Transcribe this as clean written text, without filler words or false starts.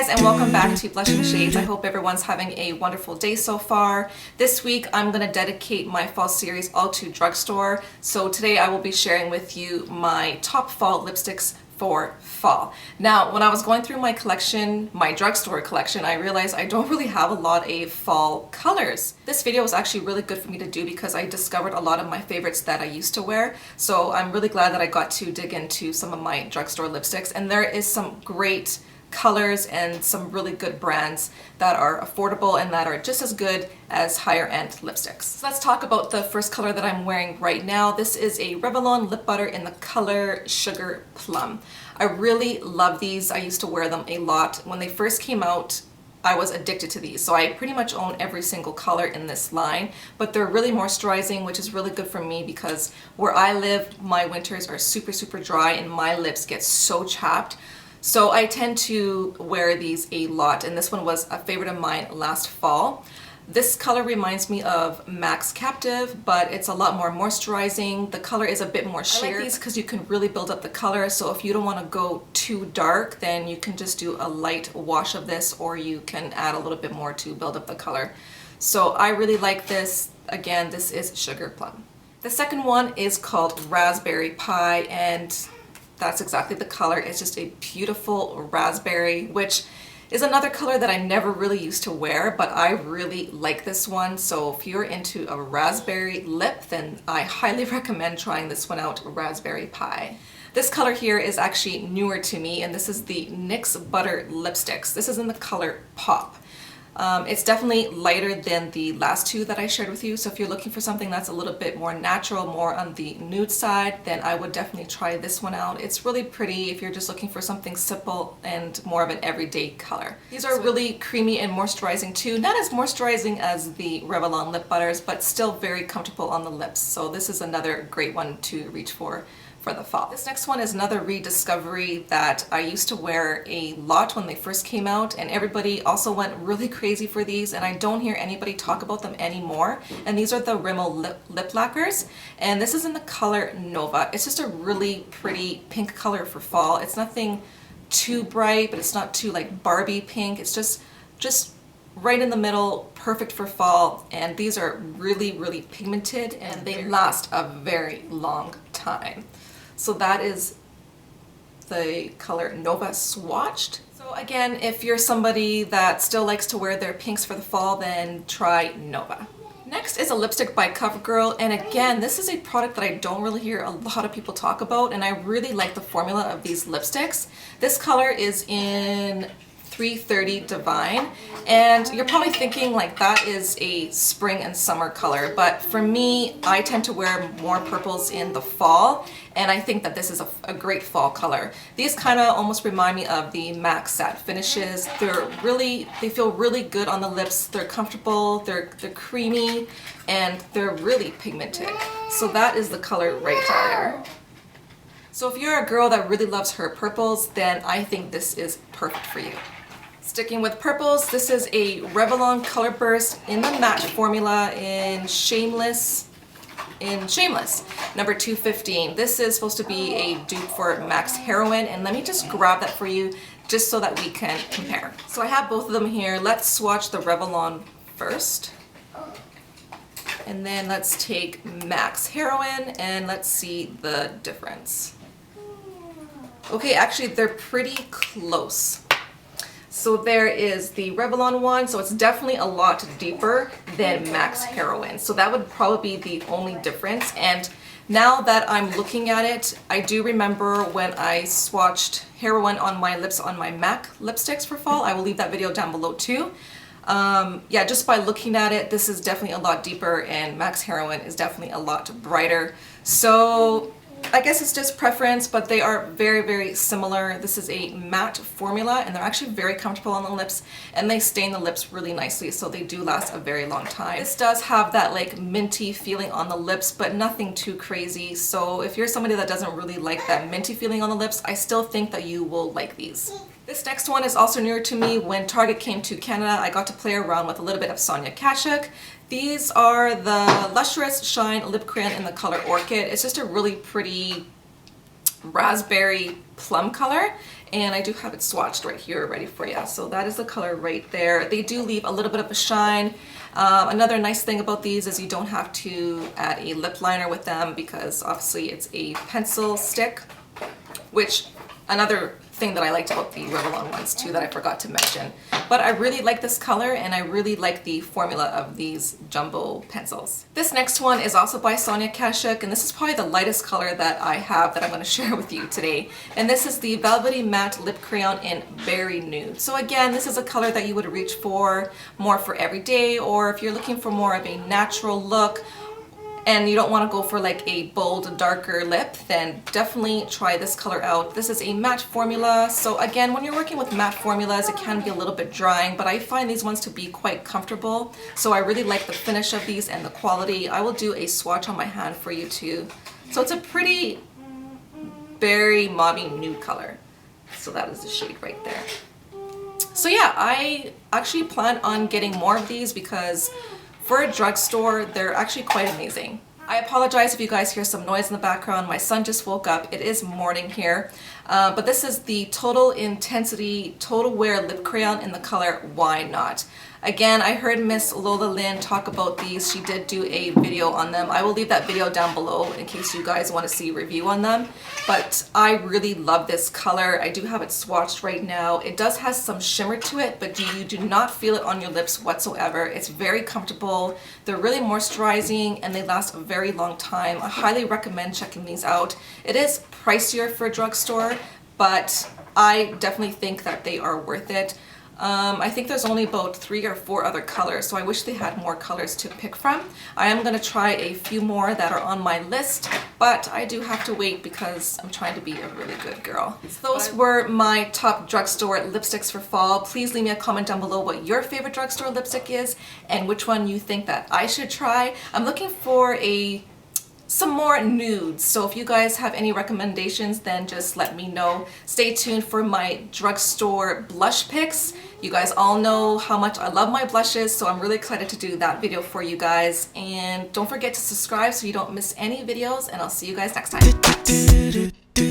guys, and welcome back to Blushing Shades. I hope everyone's having a wonderful day so far. This week I'm going to dedicate my fall series all to Drugstore. So today I will be sharing with you my top fall lipsticks for fall. Now, when I was going through my collection, my Drugstore collection, I realized I don't really have a lot of fall colors. This video was actually really good for me to do because I discovered a lot of my favorites that I used to wear. So I'm really glad that I got to dig into some of my Drugstore lipsticks, and there is some great colors and some really good brands that are affordable and that are just as good as higher end lipsticks. So let's talk about the first color that I'm wearing right now. This is a Revlon lip butter in the color Sugar Plum. I really love these. I used to wear them a lot. When they first came out, I was addicted to these. So I pretty much own every single color in this line, but they're really moisturizing, which is really good for me because where I live, my winters are super dry and my lips get so chapped. So I tend to wear these a lot, and this one was a favorite of mine last fall. This color reminds me of MAC's Captive, but it's a lot more moisturizing. The color is a bit more sheer. I like these because you can really build up the color, so if you don't want to go too dark, then you can just do a light wash of this, or you can add a little bit more to build up the color. So I really like this. Again, this is Sugar Plum. The second one is called Raspberry Pie, and that's exactly the color. It's just a beautiful raspberry, which is another color that I never really used to wear, but I really like this one. So if you're into a raspberry lip, then I highly recommend trying this one out, Raspberry Pie. This color here is actually newer to me, and this is the NYX Butter Lipsticks. This is in the color Pop. It's definitely lighter than the last two that I shared with you, so if you're looking for something that's a little bit more natural, more on the nude side, then I would definitely try this one out. It's really pretty if you're just looking for something simple and more of an everyday color. These are really creamy and moisturizing too. Not as moisturizing as the Revlon lip butters, but still very comfortable on the lips. So this is another great one to reach for the fall. This next one is another rediscovery that I used to wear a lot when they first came out, and everybody also went really crazy for these, and I don't hear anybody talk about them anymore. And these are the Rimmel lip lacquers, and this is in the color Nova. It's just a really pretty pink color for fall. It's nothing too bright, but it's not too like Barbie pink. It's just right in the middle, perfect for fall, and these are really pigmented and they last a very long time. So that is the color Nova Swatched. So again, if you're somebody that still likes to wear their pinks for the fall, then try Nova. Next is a lipstick by CoverGirl, and again, this is a product that I don't really hear a lot of people talk about, and I really like the formula of these lipsticks. This color is in 330 Divine, and you're probably thinking like that is a spring and summer color, but for me, I tend to wear more purples in the fall, and I think that this is a great fall color. These kind of almost remind me of the MAC Satin Finishes. They feel really good on the lips. They're comfortable, they're creamy, and they're really pigmented. So that is the color right there. So if you're a girl that really loves her purples, then I think this is perfect for you. Sticking with purples, this is a Revlon ColorBurst in the matte formula in Shameless, number 215. This is supposed to be a dupe for MAC's Heroine, and let me just grab that for you just so that we can compare. So I have both of them here. Let's swatch the Revlon first. And then let's take MAC's Heroine and let's see the difference. Okay, actually they're pretty close. So there is the Revlon one, so it's definitely a lot deeper than MAC's Heroine. So that would probably be the only difference. And now that I'm looking at it, I do remember when I swatched Heroine on my lips on my MAC lipsticks for fall. I will leave that video down below too. Yeah, just by looking at it, this is definitely a lot deeper, and MAC's Heroine is definitely a lot brighter. So I guess it's just preference, but they are very similar. This is a matte formula, and they're actually very comfortable on the lips, and they stain the lips really nicely, so they do last a very long time. This does have that like minty feeling on the lips, but nothing too crazy. So if you're somebody that doesn't really like that minty feeling on the lips, I still think that you will like these. This next one is also newer to me. When Target came to Canada, I got to play around with a little bit of Sonia Kashuk. These are the Lustrous Shine Lip Crayon in the color Orchid. It's just a really pretty raspberry plum color, and I do have it swatched right here ready for you. So that is the color right there. They do leave a little bit of a shine. Another nice thing about these is you don't have to add a lip liner with them because obviously it's a pencil stick, which another thing that I liked about the Revlon ones too that I forgot to mention. But I really like this color and I really like the formula of these jumbo pencils. This next one is also by Sonia Kashuk, and this is probably the lightest color that I have that I'm going to share with you today. And this is the Velvety Matte Lip Crayon in Berry Nude. So again, this is a color that you would reach for more for every day, or if you're looking for more of a natural look and you don't want to go for like a bold, darker lip, then definitely try this color out. This is a matte formula. So again, when you're working with matte formulas, it can be a little bit drying, but I find these ones to be quite comfortable. So I really like the finish of these and the quality. I will do a swatch on my hand for you too. So it's a pretty berry mauvey nude color. So that is the shade right there. So yeah, I actually plan on getting more of these because for a drugstore, they're actually quite amazing. I apologize if you guys hear some noise in the background. My son just woke up. It is morning here. But this is the Total Intensity Total Wear Lip Crayon in the color Why Not. Again, I heard Miss Lola Lynn talk about these. She did do a video on them. I will leave that video down below in case you guys want to see a review on them. But I really love this color. I do have it swatched right now. It does have some shimmer to it, but you do not feel it on your lips whatsoever. It's very comfortable. They're really moisturizing and they last a very long time. I highly recommend checking these out. It is pricier for a drugstore, but I definitely think that they are worth it. I think there's only about 3 or 4 other colors, so I wish they had more colors to pick from. I am going to try a few more that are on my list, but I do have to wait because I'm trying to be a really good girl. So those were my top drugstore lipsticks for fall. Please leave me a comment down below what your favorite drugstore lipstick is and which one you think that I should try. I'm looking for some more nudes, so if you guys have any recommendations, then just let me know. Stay tuned for my drugstore blush picks. You guys all know how much I love my blushes, so I'm really excited to do that video for you guys. And don't forget to subscribe so you don't miss any videos, and I'll see you guys next time.